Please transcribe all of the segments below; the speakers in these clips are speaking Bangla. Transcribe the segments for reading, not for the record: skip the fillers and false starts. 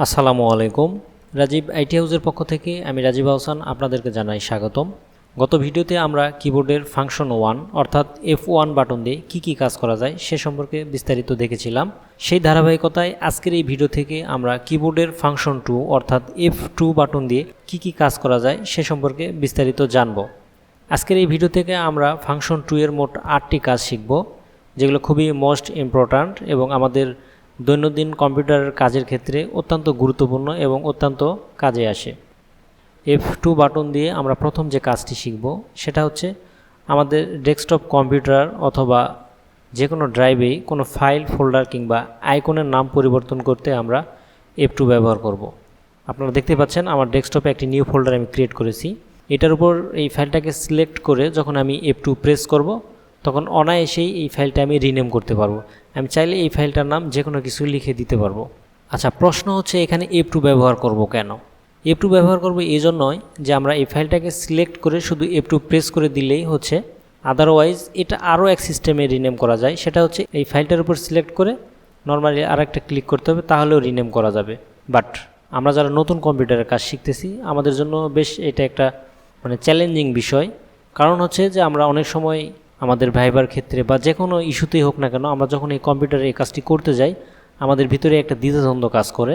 আসসালামু আলাইকুম। রাজীব আইটি হাউসের পক্ষ থেকে আমি রাজীব আহসান আপনাদেরকে জানাই স্বাগতম। গত ভিডিওতে আমরা কিবোর্ডের ফাংশন 1 অর্থাৎ F1 বাটন দিয়ে কি কাজ করা যায় সে সম্পর্কে বিস্তারিত দেখেছিলাম। সেই ধারাবাহিকতায় আজকের এই ভিডিও থেকে আমরা কিবোর্ডের ফাংশন 2 অর্থাৎ F2 বাটন দিয়ে কি কাজ করা যায় সে সম্পর্কে বিস্তারিত জানব। আজকের এই ভিডিও থেকে আমরা ফাংশন 2 এর মোট 8টি কাজ শিখব, যেগুলো খুবই মোস্ট ইম্পর্ট্যান্ট এবং আমাদের দৈনন্দিন কম্পিউটারের কাজের ক্ষেত্রে অত্যন্ত গুরুত্বপূর্ণ এবং অত্যন্ত কাজে আসে। F2 বাটন দিয়ে আমরা প্রথম যে কাজটি শিখব সেটা হচ্ছে আমাদের ডেস্কটপ কম্পিউটার অথবা যে কোনো ড্রাইভে কোনো ফাইল ফোল্ডার কিংবা আইকনের নাম পরিবর্তন করতে আমরা F2 ব্যবহার করব। আপনারা দেখতে পাচ্ছেন আমার ডেস্কটপে একটি নিউ ফোল্ডার আমি ক্রিয়েট করেছি। এটার উপর এই ফাইলটাকে সিলেক্ট করে যখন আমি F2 প্রেস করব তখন অনায়াসেই এই ফাইলটা আমি রিনেম করতে পারবো। আমি চাইলে এই ফাইলটার নাম যে কোনো কিছু লিখে দিতে পারবো। আচ্ছা, প্রশ্ন হচ্ছে এখানে F2 ব্যবহার করব কেন? F2 ব্যবহার করব এই জন্যই যে আমরা এই ফাইলটাকে সিলেক্ট করে শুধু F2 প্রেস করে দিলেই হচ্ছে, আদারওয়াইজ এটা আরও এক সিস্টেমে রিনেম করা যায়। সেটা হচ্ছে এই ফাইলটার উপর সিলেক্ট করে নর্মালি আর একটা ক্লিক করতে হবে, তাহলেও রিনেম করা যাবে। বাট আমরা যারা নতুন কম্পিউটারের কাজ শিখতেছি আমাদের জন্য বেশ এটা একটা চ্যালেঞ্জিং বিষয়। কারণ হচ্ছে যে আমরা অনেক সময় আমাদের ভাইবার ক্ষেত্রে বা যে কোনো ইস্যুতেই হোক না কেন, আমরা যখন এই কম্পিউটারে এই কাজটি করতে যাই আমাদের ভিতরে একটা দ্বিধাদ্বন্দ্ব কাজ করে।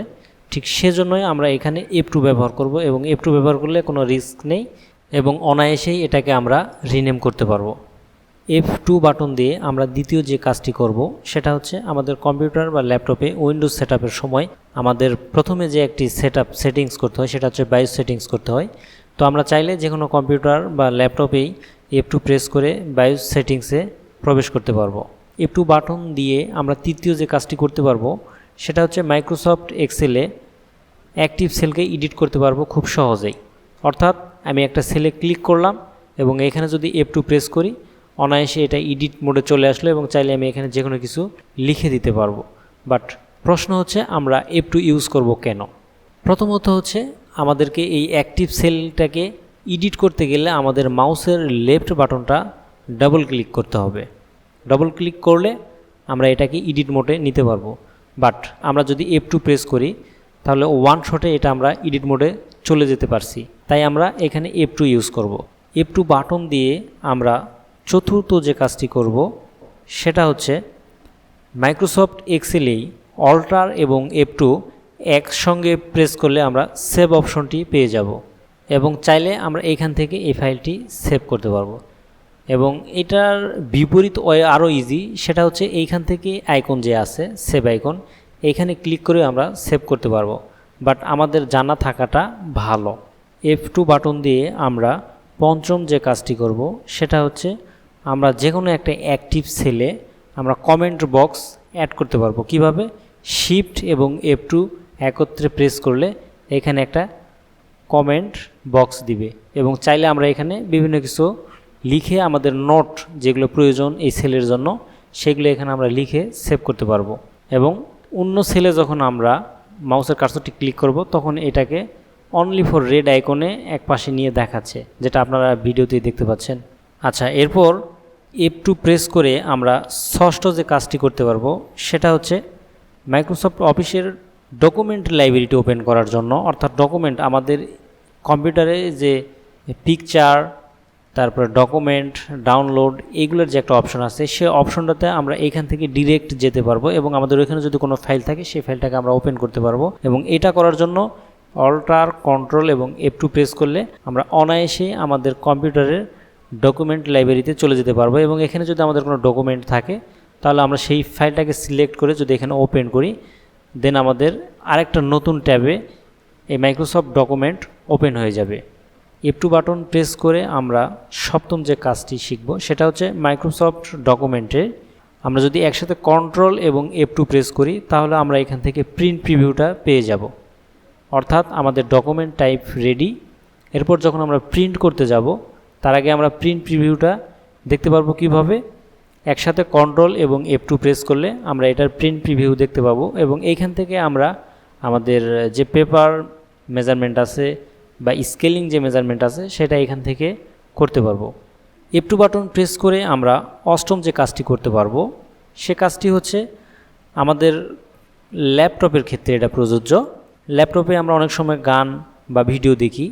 ঠিক সেজন্যই আমরা এখানে F2 ব্যবহার করব এবং F2 ব্যবহার করলে কোনো রিস্ক নেই এবং অনায়াসেই এটাকে আমরা রিনেম করতে পারবো। F2 বাটন দিয়ে আমরা দ্বিতীয় যে কাজটি করব সেটা হচ্ছে আমাদের কম্পিউটার বা ল্যাপটপে উইন্ডোজ সেটআপের সময় আমাদের প্রথমে যে একটি সেটিংস করতে হয় সেটা হচ্ছে বায়োস সেটিংস করতে হয়। তো আমরা চাইলে যে কোনো কম্পিউটার বা ল্যাপটপেই F2 প্রেস করে বায়োস সেটিংসে প্রবেশ করতে পারবো। F2 বাটন দিয়ে আমরা তৃতীয় যে কাজটি করতে পারবো সেটা হচ্ছে মাইক্রোসফট এক্সেলে অ্যাক্টিভ সেলকে এডিট করতে পারবো খুব সহজেই। অর্থাৎ আমি একটা সেলে ক্লিক করলাম এবং এখানে যদি F2 প্রেস করি অনায়াসে এটা এডিট মোডে চলে আসলো এবং চাইলে আমি এখানে যে কোনো কিছু লিখে দিতে পারবো। বাট প্রশ্ন হচ্ছে আমরা F2 ইউজ করব কেন? প্রথমত হচ্ছে আমাদেরকে এই অ্যাক্টিভ সেলটাকে এডিট করতে গেলে আমাদের মাউসের লেফট বাটনটা ডাবল ক্লিক করতে হবে। ডাবল ক্লিক করলে আমরা এটাকে এডিট মোডে নিতে পারবো। বাট আমরা যদি F2 প্রেস করি তাহলে ওয়ান শটে এটা আমরা এডিট মোডে চলে যেতে পারছি। তাই আমরা এখানে F2 ইউজ করব। F2 বাটন দিয়ে আমরা চতুর্থ যে কাজটি করব সেটা হচ্ছে মাইক্রোসফট এক্সেলেই অল্টার এবং F2 একসঙ্গে প্রেস করলে আমরা সেভ অপশনটি পেয়ে যাব এবং চাইলে আমরা এইখান থেকে এই ফাইলটি সেভ করতে পারবো। এবং এটার বিপরীত আরও ইজি, সেটা হচ্ছে এইখান থেকে আইকন যে আছে সেভ আইকন, এইখানে ক্লিক করে আমরা সেভ করতে পারবো। বাট আমাদের জানা থাকাটা ভালো। F2 বাটন দিয়ে আমরা পঞ্চম যে কাজটি করব সেটা হচ্ছে আমরা যে কোনো একটা অ্যাক্টিভ সেলে আমরা কমেন্ট বক্স অ্যাড করতে পারবো। কিভাবে? শিফট এবং F2 একত্রে প্রেস করলে এখানে একটা কমেন্ট বক্স দিবে এবং চাইলে আমরা এখানে বিভিন্ন কিছু লিখে আমাদের নোট যেগুলো প্রয়োজন এই সেলের জন্য সেগুলো এখানে আমরা লিখে সেভ করতে পারবো। এবং অন্য সেলে যখন আমরা মাউসের কার্সরটি ক্লিক করব তখন এটাকে অনলি ফর রেড আইকনে এক পাশে নিয়ে দেখাচ্ছে, যেটা আপনারা ভিডিওতেই দেখতে পাচ্ছেন। আচ্ছা, এরপর F2 প্রেস করে আমরা ষষ্ঠ যে কাজটি করতে পারবো সেটা হচ্ছে মাইক্রোসফট অফিসের ডকুমেন্ট লাইব্রেরিটি ওপেন করার জন্য। অর্থাৎ ডকুমেন্ট আমাদের কম্পিউটারে যে পিকচার, তারপরে ডকুমেন্ট, ডাউনলোড, এইগুলোর যে একটা অপশন আছে সে অপশনটাতে আমরা এখান থেকে ডিরেক্ট যেতে পারবো এবং আমাদের ওইখানে যদি কোনো ফাইল থাকে সেই ফাইলটাকে আমরা ওপেন করতে পারবো। এবং এটা করার জন্য অল্টার, কন্ট্রোল এবং F2 প্রেস করলে আমরা অনায়াসে আমাদের কম্পিউটারের ডকুমেন্ট লাইব্রেরিতে চলে যেতে পারবো। এবং এখানে যদি আমাদের কোনো ডকুমেন্ট থাকে তাহলে আমরা সেই ফাইলটাকে সিলেক্ট করে যদি এখানে ওপেন করি দেন আমাদের আরেকটা নতুন ট্যাবে এই মাইক্রোসফট ডকুমেন্ট ওপেন হয়ে যাবে। F2 বাটন প্রেস করে আমরা সপ্তম যে কাজটি শিখব সেটা হচ্ছে মাইক্রোসফট ডকুমেন্টে আমরা যদি একসাথে কন্ট্রোল এবং F2 প্রেস করি তাহলে আমরা এখান থেকে প্রিন্ট প্রিভিউটা পেয়ে যাব। অর্থাৎ আমাদের ডকুমেন্ট টাইপ রেডি। এরপর যখন আমরা প্রিন্ট করতে যাব তার আগে আমরা প্রিন্ট প্রিভিউটা দেখতে পারবো কিভাবে? একসাথে কন্ট্রোল এবং F2 প্রেস করলে আমরা এটার প্রিন্ট প্রিভিউ দেখতে পাবো এবং এইখান থেকে আমরা আমাদের যে পেপার মেজারমেন্ট আছে বা স্কেলিং যে মেজারমেন্ট আছে সেটা এখান থেকে করতে পারবো। F2 বাটন প্রেস করে আমরা অষ্টম যে কাজটি করতে পারবো সে কাজটি হচ্ছে আমাদের ল্যাপটপের ক্ষেত্রে এটা প্রযোজ্য। ল্যাপটপে আমরা অনেক সময় গান বা ভিডিও দেখি,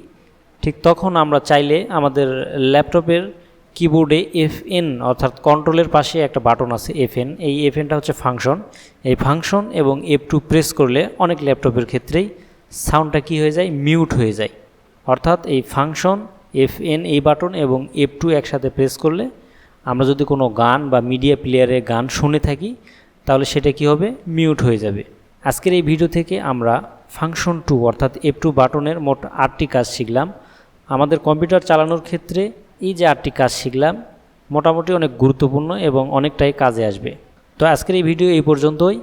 ঠিক তখন আমরা চাইলে আমাদের ল্যাপটপের কিবোর্ডে FN অর্থাৎ কন্ট্রোলের পাশে একটা বাটন আছে FN, এই FNটা হচ্ছে ফাংশন। এই ফাংশন এবং F2 প্রেস করলে অনেক ল্যাপটপের ক্ষেত্রেই সাউন্ডটা কী হয়ে যায়, মিউট হয়ে যায়। অর্থাৎ এই ফাংশন, FN এই বাটন এবং F2 একসাথে প্রেস করলে আমরা যদি কোনো গান বা মিডিয়া প্লেয়ারে গান শুনে থাকি তাহলে সেটা কি হবে, মিউট হয়ে যাবে। আজকের এই ভিডিও থেকে আমরা Function-2 অর্থাৎ F2 বাটনের মোট 8টি কাজ শিখলাম। আমাদের কম্পিউটার চালানোর ক্ষেত্রে এই যে 8টি কাজ শিখলাম মোটামুটি অনেক গুরুত্বপূর্ণ এবং অনেকটাই কাজে আসবে। তো আজকের এই ভিডিও এই পর্যন্তই।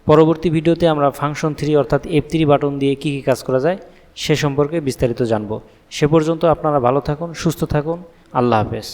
পরবর্তী ভিডিওতে আমরা Function-3 অর্থাৎ F3 বাটন দিয়ে কী কী কাজ করা যায় সে সম্পর্কে বিস্তারিত জানব। সে পর্যন্ত আপনারা ভালো থাকুন, সুস্থ থাকুন। আল্লাহ হাফেজ।